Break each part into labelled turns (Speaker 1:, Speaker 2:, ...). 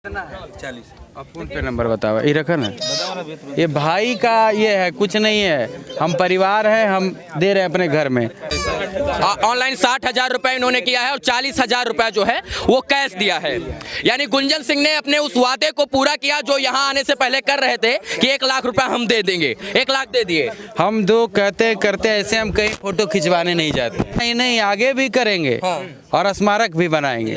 Speaker 1: 40।
Speaker 2: अब फोन पे नंबर बताओ, ये रखा ना, ये भाई का ये है, कुछ नहीं है, हम परिवार है, हम दे रहे हैं अपने घर में।
Speaker 3: ऑनलाइन 60,000 रुपए इन्होंने किया है और 40,000 रुपए जो है वो कैश दिया है। यानी गुंजन सिंह ने अपने उस वादे को पूरा किया जो यहाँ आने से पहले कर रहे थे कि 1 लाख रुपए हम दे देंगे, 1 लाख दे दिए।
Speaker 2: हम दो कहते करते ऐसे हम कहीं फोटो खिंचवाने नहीं जाते, नहीं नहीं आगे भी करेंगे और स्मारक भी बनाएंगे।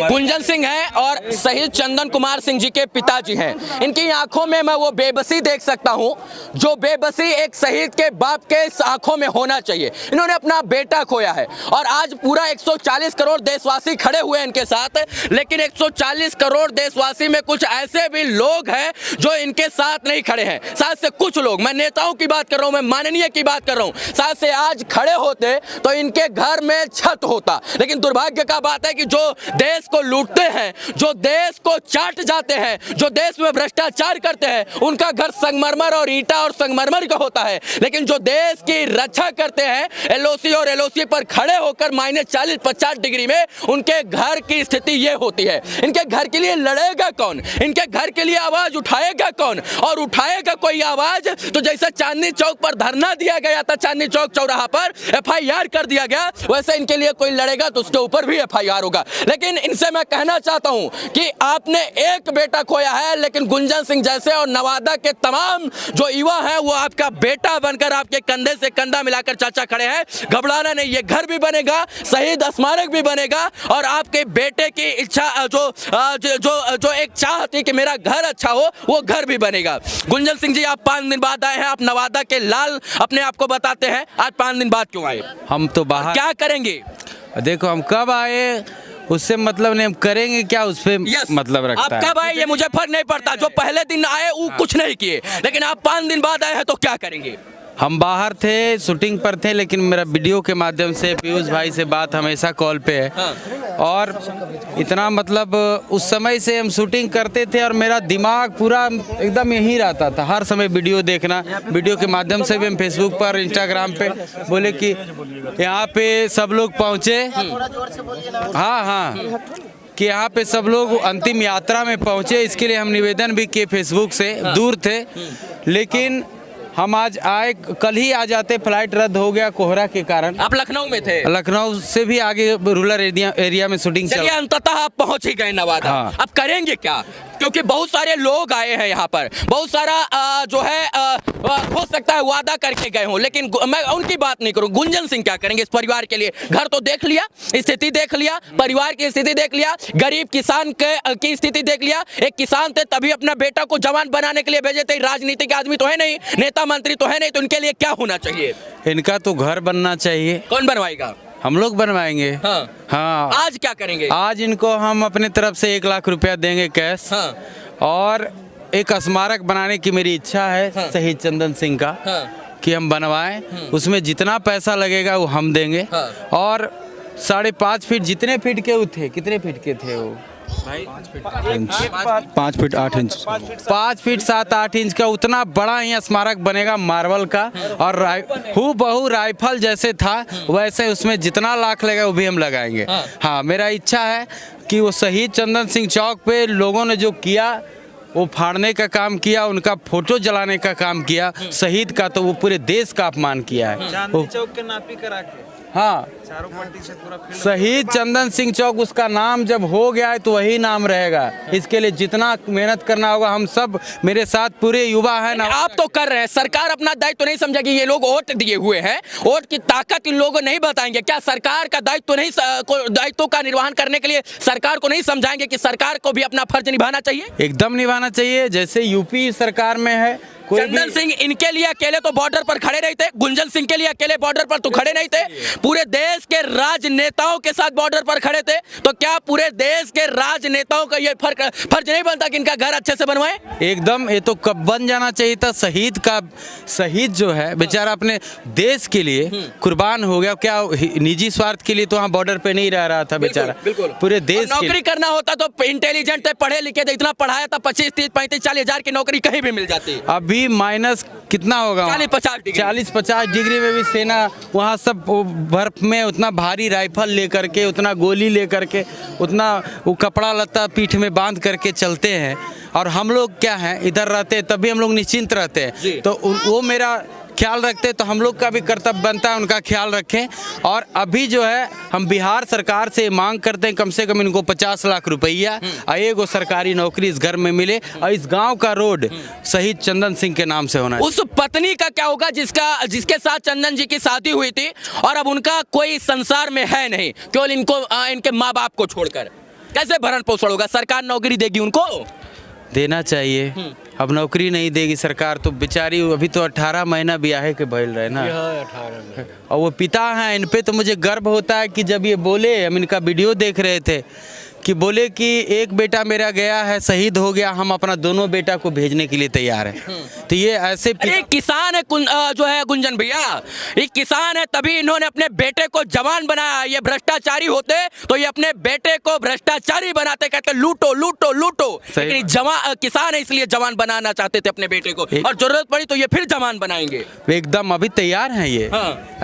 Speaker 3: गुंजन सिंह है और शहीद चंदन कुमार सिंह जी के पिताजी हैं। इनकी आंखों में मैं वो बेबसी देख सकता हूं जो बेबसी एक शहीद के बाप के आंखों में होना चाहिए। इन्होंने अपना बेटा खोया है और आज पूरा 140 करोड़ देशवासी खड़े हुए हैं इनके साथ, लेकिन 140 करोड़ देशवासी में कुछ ऐसे भी लोग हैं जो इनके साथ नहीं खड़े हैं। शायद से कुछ लोग, मैं नेताओं की बात कर रहा हूं, मैं माननीय की बात कर रहा हूं, शायद से आज खड़े होते तो इनके घर में छत होता। लेकिन दुर्भाग्य का बात है कि जो देश को लूटते हैं, जो देश को चाट जाते हैं, जो देश में भ्रष्टाचार करते हैं, उनका घर संगमरमर और ईंटा और संगमरमर का होता है। लेकिन जो देश की रक्षा करते हैं एलओसी और एलओसी पर खड़े होकर -40-50 डिग्री में, उनके घर की स्थिति ये होती है। इनके घर के लिए लड़ेगा कौन? इनके घर के लिए आवाज उठाएगा कौन? और उठाएगा कोई आवाज तो जैसे चांदनी चौक पर धरना दिया गया था, चांदनी चौक चौराहा पर FIR कर दिया गया, वैसे इनके लिए कोई लड़ेगा तो उसके ऊपर भी FIR होगा। लेकिन इनसे मैं कहना चाहता हूं कि आपने एक बेटा खोया है, लेकिन गुंजन सिंह जैसे और नवादा के तमाम जो युवा हैं वो आपका बेटा बनकर आपके कंधे से कंधा मिलाकर चाचा खड़े हैं। घबराना नहीं, ये घर भी बनेगा, शहीद स्मारक भी बनेगा और आपके बेटे की इच्छा जो एक चाह थी कि मेरा घर अच्छा हो, वो घर भी बनेगा। गुंजन सिंह जी, आप 5 दिन बाद आए हैं, आप नवादा के लाल अपने आप को बताते हैं, आज 5 दिन बाद क्यों आए?
Speaker 2: हम तो बाहर
Speaker 3: क्या करेंगे?
Speaker 2: देखो हम कब आए उससे मतलब नहीं, हम करेंगे क्या उस पे मतलब रखता है।
Speaker 3: आप कब आए ये मुझे फर्क नहीं पड़ता, जो पहले दिन आए वो कुछ नहीं किए, लेकिन आप 5 दिन बाद आए हैं तो क्या करेंगे?
Speaker 2: हम बाहर थे, शूटिंग पर थे, लेकिन मेरा वीडियो के माध्यम से पीयूष भाई से बात हमेशा कॉल पे है। और इतना मतलब उस समय से हम शूटिंग करते थे और मेरा दिमाग पूरा एकदम यही रहता था, हर समय वीडियो देखना। वीडियो के माध्यम से भी हम फेसबुक पर, इंस्टाग्राम पे बोले कि यहाँ पे सब लोग पहुँचे, हाँ कि यहाँ पे सब लोग अंतिम यात्रा में पहुँचे, इसके लिए हम निवेदन भी किए। फेसबुक से दूर थे, लेकिन हम आज आए, कल ही आ जाते, फ्लाइट रद्द हो गया कोहरा के कारण।
Speaker 3: आप लखनऊ में थे? लखनऊ
Speaker 2: से भी आगे रूरल एरिया में शूटिंग
Speaker 3: चलिए, अंततः आप पहुंच ही गए नवादा।
Speaker 2: हाँ।
Speaker 3: अब करेंगे क्या? क्योंकि बहुत सारे लोग आए हैं यहाँ पर, बहुत सारा जो है हो सकता है वादा करके गए हों, लेकिन मैं उनकी बात नहीं करूँ। गुंजन सिंह क्या करेंगे इस परिवार के लिए? घर तो देख लिया, स्थिति देख लिया, परिवार की स्थिति देख लिया, गरीब किसान की स्थिति देख लिया। एक किसान थे तभी अपना बेटा को जवान बनाने के लिए भेजे थे, राजनीतिक आदमी तो है नहीं, नेता मंत्री तो है नहीं, तो इनके लिए क्या होना चाहिए?
Speaker 2: इनका तो घर बनना चाहिए।
Speaker 3: कौन बनवाएगा?
Speaker 2: हम लोग बनवाएंगे।
Speaker 3: हाँ। आज क्या करेंगे?
Speaker 2: आज इनको हम अपने तरफ से 1 लाख रुपया देंगे कैश। और एक स्मारक बनाने की मेरी इच्छा है शहीद चंदन सिंह का, कि हम बनवाएं। उसमें जितना पैसा लगेगा वो हम देंगे। और 5.5 फीट, जितने फीट के वो थे, कितने फीट के थे वो भाई?
Speaker 1: 5 फीट 8 इंच,
Speaker 2: 5 फीट 7-8 इंच का उतना बड़ा ही स्मारक बनेगा मार्बल का। और हूबहू राइफल जैसे था वैसे उसमें जितना लाख लगेगा वो भी हम लगाएंगे। हाँ, मेरा इच्छा है कि वो शहीद चंदन सिंह चौक पे लोगों ने जो किया, वो फाड़ने का काम किया, उनका फोटो जलाने का काम किया शहीद का, तो वो पूरे देश का अपमान किया है।
Speaker 4: चांदनी चौक के नापी करा के,
Speaker 2: हाँ,
Speaker 4: चारों पट्टी से पूरा
Speaker 2: शहीद चंदन सिंह चौक, उसका नाम जब हो गया है तो वही नाम रहेगा। इसके लिए जितना मेहनत करना होगा, हम सब, मेरे साथ पूरे युवा हैं ना।
Speaker 3: आप तो कर रहे हैं, सरकार अपना दायित्व तो नहीं समझेगी। ये लोग वोट दिए हुए हैं, वोट की ताकत इन लोगों नहीं बताएंगे क्या? सरकार का दायित्व नहीं, दायित्व का निर्वहन करने के लिए सरकार को नहीं समझाएंगे कि सरकार को भी अपना फर्ज निभाना चाहिए?
Speaker 2: एकदम निभाना चाहिए, जैसे यूपी सरकार में है।
Speaker 3: चंदन सिंह इनके लिए अकेले तो बॉर्डर पर खड़े नहीं थे, गुंजन सिंह के लिए अकेले बॉर्डर पर तो खड़े नहीं थे, पूरे देश के राजनेताओं के साथ बॉर्डर पर खड़े थे। तो क्या पूरे देश के राजनेताओं का ये फर्ज नहीं बनता कि इनका घर अच्छे से बनवाएं?
Speaker 2: एकदम, ये तो कब बन जाना चाहिए था। शहीद जो है बेचारा अपने देश के लिए कुर्बान हो गया। क्या निजी स्वार्थ के लिए तो वहाँ बॉर्डर पे नहीं रह रहा था बेचारा, पूरे देश के
Speaker 3: नौकरी करना होता तो इंटेलिजेंट थे, पढ़े लिखे थे, इतना पढ़ाया था, 25, 30, 35, 40 हजार की नौकरी कहीं भी मिल जाती।
Speaker 2: अभी अभी माइनस कितना होगा 40-50 डिग्री में भी सेना वहाँ सब वो बर्फ में उतना भारी राइफल लेकर के, उतना गोली लेकर के, उतना वो कपड़ा लत्ता पीठ में बांध करके चलते हैं। और हम लोग क्या हैं, इधर रहते हैं तभी हम लोग निश्चिंत रहते हैं। तो वो मेरा ख्याल रखते हैं, तो हम लोग का भी कर्तव्य बनता है उनका ख्याल रखें। और अभी जो है हम बिहार सरकार से मांग करते हैं कम से कम इनको 50 लाख रुपया और एगो सरकारी नौकरी इस घर में मिले और इस गांव का रोड शहीद चंदन सिंह के नाम से होना चाहिए।
Speaker 3: उस पत्नी का क्या होगा जिसके साथ चंदन जी की शादी हुई थी और अब उनका कोई संसार में है नहीं, केवल इनके माँ बाप को छोड़कर? कैसे भरण पोषण होगा? सरकार नौकरी देगी उनको?
Speaker 2: देना चाहिए। अब नौकरी नहीं देगी सरकार तो बेचारी, अभी तो 18 महीना ब्याहे के भइल रहे ना। और वो पिता हैं, इन पे तो मुझे गर्व होता है कि जब ये बोले, हम इनका वीडियो देख रहे थे कि बोले कि एक बेटा मेरा गया है, शहीद हो गया, हम अपना दोनों बेटा को भेजने के लिए तैयार हैं। तो ये ऐसे
Speaker 3: एक किसान है जो है गुंजन भैया, एक किसान है तभी इन्होंने अपने बेटे को जवान बनाया। ये भ्रष्टाचारी होते तो ये अपने बेटे को भ्रष्टाचारी बनाते, कहते लूटो लूटो लूटो। लेकिन किसान है इसलिए जवान बनाना चाहते थे अपने बेटे को, और जरूरत पड़ी तो ये फिर जवान बनाएंगे।
Speaker 2: एकदम अभी तैयार हैं ये।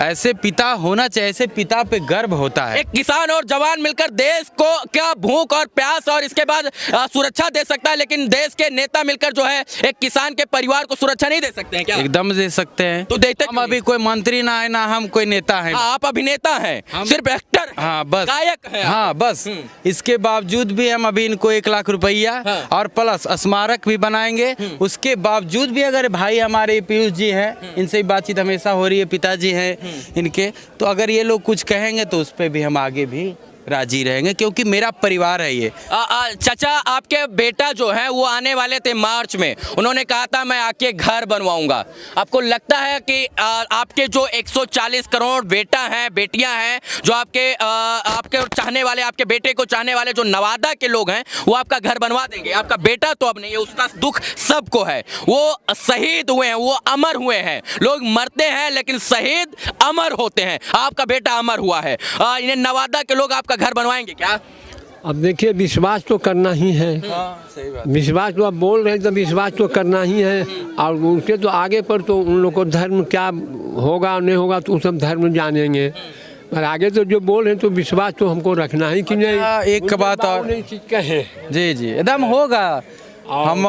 Speaker 2: ऐसे पिता होना चाहिए, ऐसे पिता पे गर्व होता है।
Speaker 3: एक किसान और जवान मिलकर देश को क्या भूख और प्यास और इसके बाद सुरक्षा दे सकता है, लेकिन देश के नेता मिलकर जो है एक किसान के परिवार को सुरक्षा नहीं दे सकते हैं क्या?
Speaker 2: एकदम दे सकते हैं।
Speaker 3: तो देते
Speaker 2: हम अभी कोई मंत्री ना है ना हम कोई नेता है।
Speaker 3: आप अभिनेता हैं, सिर्फ एक्टर,
Speaker 2: हाँ बस
Speaker 3: गायक हैं।
Speaker 2: हाँ बस, इसके बावजूद भी हम अभी इनको 1 लाख रुपया और प्लस स्मारक भी बनाएंगे। उसके बावजूद भी अगर भाई हमारे पीयूष जी हैं, इनसे बातचीत हमेशा हो रही है, पिताजी हैं इनके, तो अगर ये लोग कुछ कहेंगे तो उस पर भी हम आगे भी राजी रहेंगे, क्योंकि मेरा परिवार है ये।
Speaker 3: चाचा, आपके बेटा जो है वो आने वाले थे मार्च में, उन्होंने कहा था मैं आके घर बनवाऊंगा। आपको लगता है कि आपके जो 140 करोड़ बेटा हैं, बेटियां हैं, जो आपके चाहने वाले, आपके बेटे को चाहने वाले जो नवादा के लोग हैं, वो आपका घर बनवा देंगे? आपका बेटा तो अब नहीं है, उसका दुख सबको है। वो शहीद हुए हैं, वो अमर हुए हैं। लोग मरते हैं लेकिन शहीद अमर होते हैं। आपका बेटा अमर हुआ है। इन्हें नवादा के लोग आपका घर बनवाएंगे क्या?
Speaker 5: अब देखिए, विश्वास तो करना ही है।
Speaker 2: सही बात।
Speaker 5: विश्वास तो आप बोल रहे हैं तो विश्वास तो करना ही है। और उनके तो आगे पर तो उन लोग को धर्म क्या होगा नहीं होगा तो सब धर्म जानेंगे, पर आगे तो जो बोल रहे हैं तो विश्वास तो हमको रखना ही कि नहीं।
Speaker 2: एक बात और
Speaker 5: चीज कहे
Speaker 2: जी जी एकदम होगा। हम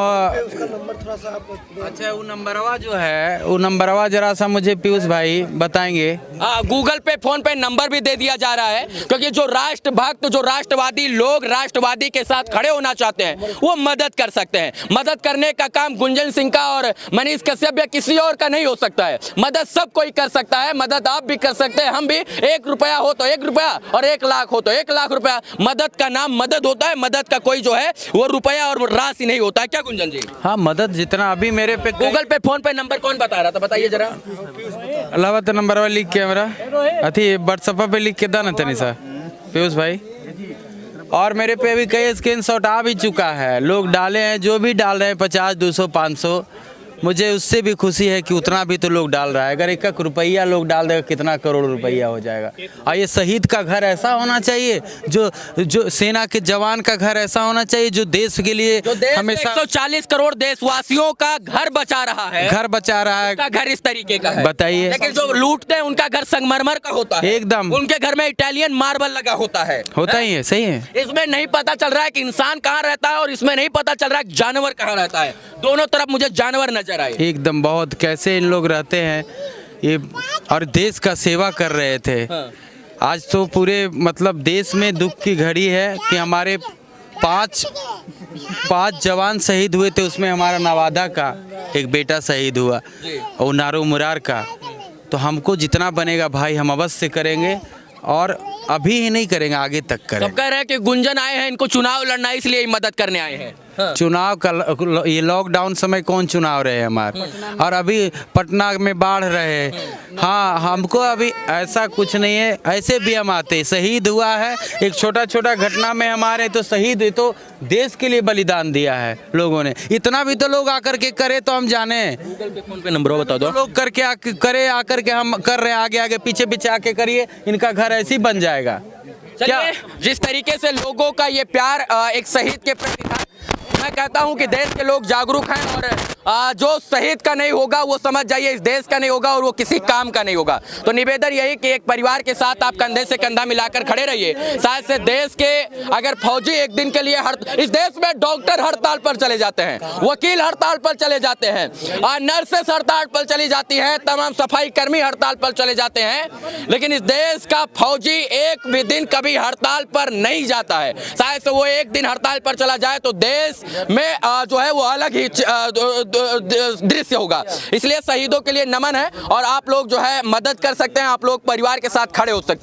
Speaker 2: अच्छा वो नंबरवा जो है, वो नंबरवा जरा सा मुझे पीयूष भाई बताएंगे।
Speaker 3: गूगल पे, फोन पे नंबर भी दे दिया जा रहा है, क्योंकि जो राष्ट्रभक्त, जो राष्ट्रवादी लोग राष्ट्रवादी के साथ खड़े होना चाहते हैं वो मदद कर सकते हैं। मदद करने का काम गुंजन सिंह का और मनीष कश्यप या किसी और का नहीं हो सकता है। मदद सब कोई कर सकता है। मदद आप भी कर सकते हैं, हम भी। 1 रुपया हो तो 1 रुपया और 1 लाख हो तो 1 लाख रुपया। मदद का नाम मदद होता है। मदद का कोई जो है वो रुपया और राशि नहीं होता है। क्या गुंजन जी?
Speaker 2: हाँ, मदद जितना अभी मेरे पे
Speaker 3: गूगल पे, फोन पे नंबर कौन बता रहा था, बताइए जरा।
Speaker 2: अलावा तो नंबर लिख के मेरा अथी व्हाट्सएप पे लिख के देना तनी सा पीयूष भाई। और मेरे पे भी कई स्क्रीनशॉट आ भी चुका है, लोग डाले हैं, जो भी डाल रहे हैं 50, 200, 500, मुझे उससे भी खुशी है कि उतना भी तो लोग डाल रहा है। अगर 1 रुपया लोग डाल देगा कितना करोड़ रुपया हो जाएगा। और ये शहीद का घर ऐसा होना चाहिए, जो सेना के जवान का घर ऐसा होना चाहिए, जो देश के लिए हमेशा
Speaker 3: 140 करोड़ देशवासियों का घर बचा रहा है।
Speaker 2: घर बचा रहा है।
Speaker 3: उनका घर इस तरीके का है,
Speaker 2: बताइए।
Speaker 3: लेकिन जो लूटते हैं उनका घर संगमरमर का होता है।
Speaker 2: एकदम।
Speaker 3: उनके घर में इटालियन मार्बल लगा होता है।
Speaker 2: होता ही है, सही है।
Speaker 3: इसमें नहीं पता चल रहा है कि इंसान कहाँ रहता है और इसमें नहीं पता चल रहा है जानवर कहाँ रहता है। दोनों तरफ मुझे जानवर नजर आए।
Speaker 2: एकदम, बहुत कैसे इन लोग रहते हैं ये, और देश का सेवा कर रहे थे। आज तो पूरे मतलब देश में दुख की घड़ी है कि हमारे 5 जवान शहीद हुए थे, उसमें हमारा नवादा का एक बेटा शहीद हुआ और नारो मुरार का। तो हमको जितना बनेगा भाई हम अवश्य करेंगे, और अभी ही नहीं करेंगे, आगे तक करेंगे।
Speaker 3: सब कह रहे हैं कि गुंजन आए हैं, इनको चुनाव लड़ना है इसलिए मदद करने आए हैं।
Speaker 2: चुनाव का ये लॉकडाउन समय कौन चुनाव रहे हमारे, और अभी पटना में बाढ़ रहे। हाँ, हमको अभी ऐसा कुछ नहीं है, ऐसे भी हम आते। शहीद हुआ है एक छोटा छोटा घटना में हमारे, तो शहीद तो देश के लिए बलिदान दिया है लोगों ने। इतना भी तो लोग आकर के करे तो हम जाने।
Speaker 3: गूगल पे, फोन पे नंबर बता दो।
Speaker 2: लोग करके करे आकर के हम कर रहे हैं, आगे आगे पीछे पीछे आके करिए, इनका घर ऐसे ही बन जाएगा।
Speaker 3: क्या जिस तरीके से लोगों का ये प्यार एक शहीद के प्रति था, मैं कहता हूं कि देश के लोग जागरूक हैं और जो शहीद का नहीं होगा वो समझ जाइए इस देश का नहीं होगा और वो किसी काम का नहीं होगा। तो निवेदन यही कि एक परिवार के साथ आप कंधे से कंधा मिलाकर खड़े रहिए। शायद से देश के अगर फौजी एक दिन के लिए इस देश में डॉक्टर हड़ताल पर चले जाते हैं, वकील हड़ताल पर चले जाते हैं, नर्सेस हड़ताल पर चली जाती हैं, तमाम सफाई कर्मी हड़ताल पर चले जाते हैं, लेकिन इस देश का फौजी एक भी दिन कभी हड़ताल पर नहीं जाता है। शायद से वो एक दिन हड़ताल पर चला जाए तो देश में जो है वो अलग ही दृश्य होगा। इसलिए शहीदों के लिए नमन है और आप लोग जो है मदद कर सकते हैं, आप लोग परिवार के साथ खड़े हो सकते हैं।